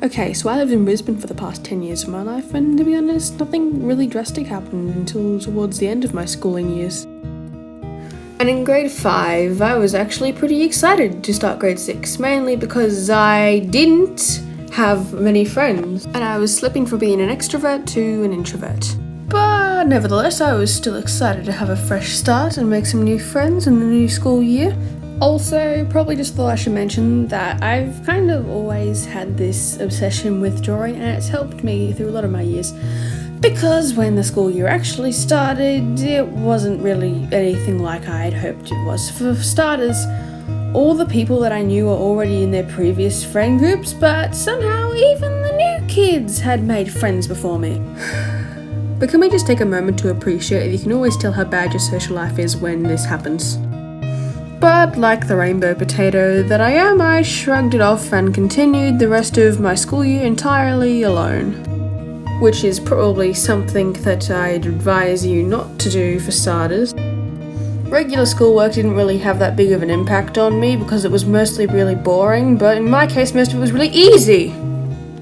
Okay, so I lived in Brisbane for the past 10 years of my life, and to be honest, nothing really drastic happened until towards the end of my schooling years. And in grade 5, I was actually pretty excited to start grade 6, mainly because I didn't have many friends, and I was slipping from being an extrovert to an introvert. But nevertheless, I was still excited to have a fresh start and make some new friends in the new school year. Also, probably just thought I should mention that I've kind of always had this obsession with drawing, and it's helped me through a lot of my years. Because when the school year actually started, it wasn't really anything like I had hoped it was. For starters, all the people that I knew were already in their previous friend groups, but somehow even the new kids had made friends before me. But can we just take a moment to appreciate that you can always tell how bad your social life is when this happens? But like the rainbow potato that I am, I shrugged it off and continued the rest of my school year entirely alone. Which is probably something that I'd advise you not to do for starters. Regular schoolwork didn't really have that big of an impact on me because it was mostly really boring, but in my case most of it was really easy.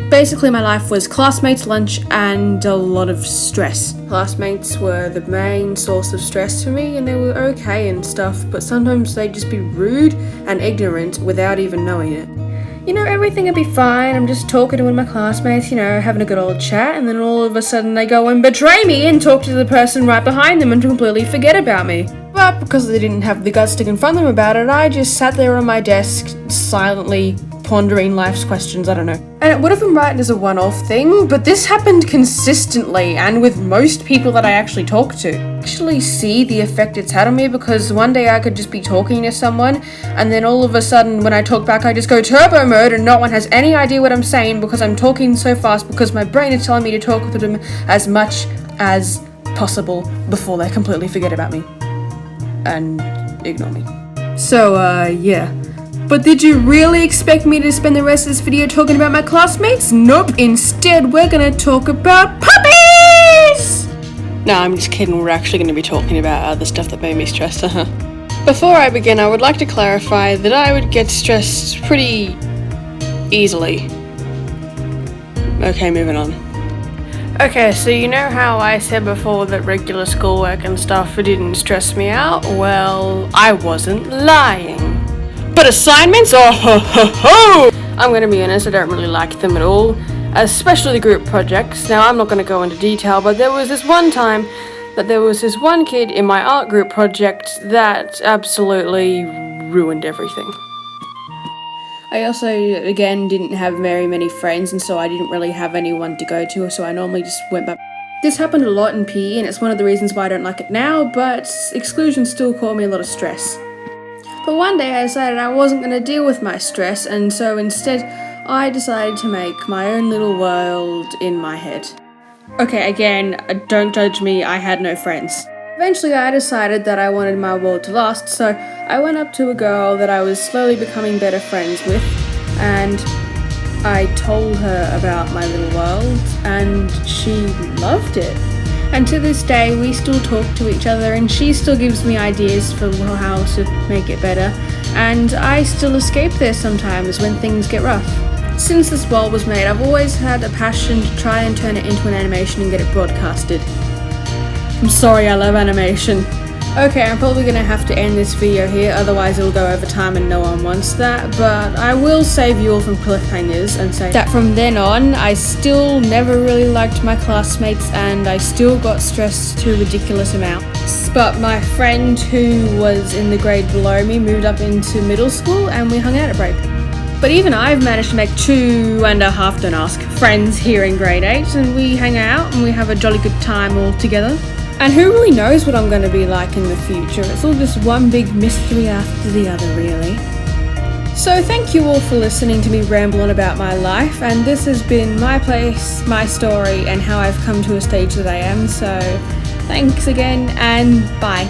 Basically my life was classmates, lunch, and a lot of stress. Classmates were the main source of stress for me, and they were okay and stuff, but sometimes they'd just be rude and ignorant without even knowing it. You know, everything would be fine, I'm just talking to one of my classmates, you know, having a good old chat, and then all of a sudden they go and betray me and talk to the person right behind them and completely forget about me. But because they didn't have the guts to confront them about it, I just sat there on my desk, silently pondering life's questions, I don't know. And it would have been right as a one-off thing, but this happened consistently and with most people that I actually talked to. I actually see the effect it's had on me because one day I could just be talking to someone and then all of a sudden when I talk back I just go turbo mode and no one has any idea what I'm saying because I'm talking so fast because my brain is telling me to talk to them as much as possible before they completely forget about me and ignore me. So, yeah. But did you really expect me to spend the rest of this video talking about my classmates? Nope, instead we're gonna talk about puppies! No, I'm just kidding, we're actually gonna be talking about other stuff that made me stressed, Before I begin, I would like to clarify that I would get stressed pretty easily. Okay, moving on. Okay, so you know how I said before that regular schoolwork and stuff didn't stress me out? Well, I wasn't lying. But assignments? Oh ho ho ho! I'm gonna be honest, I don't really like them at all, especially the group projects. Now I'm not gonna go into detail, but there was this one time that there was this one kid in my art group project that absolutely ruined everything. I also, again, didn't have very many friends, and so I didn't really have anyone to go to, so I normally just went back. This happened a lot in PE, and it's one of the reasons why I don't like it now, but exclusion still caused me a lot of stress. But one day I decided I wasn't going to deal with my stress, and so instead I decided to make my own little world in my head. Okay, again, don't judge me, I had no friends. Eventually I decided that I wanted my world to last, so I went up to a girl that I was slowly becoming better friends with, and I told her about my little world, and she loved it. And to this day, we still talk to each other, and she still gives me ideas for how to make it better, and I still escape there sometimes when things get rough. Since this world was made, I've always had a passion to try and turn it into an animation and get it broadcasted. I'm sorry, I love animation. Okay, I'm probably gonna have to end this video here, otherwise it'll go over time and no one wants that, but I will save you all from cliffhangers and say that from then on, I still never really liked my classmates and I still got stressed to ridiculous amounts. But my friend who was in the grade below me moved up into middle school and we hung out at break. But even I've managed to make 2.5, don't ask, friends here in grade 8, and we hang out and we have a jolly good time all together. And who really knows what I'm going to be like in the future? It's all just one big mystery after the other, really. So thank you all for listening to me ramble on about my life, and this has been my place, my story, and how I've come to a stage that I am, so thanks again, and bye.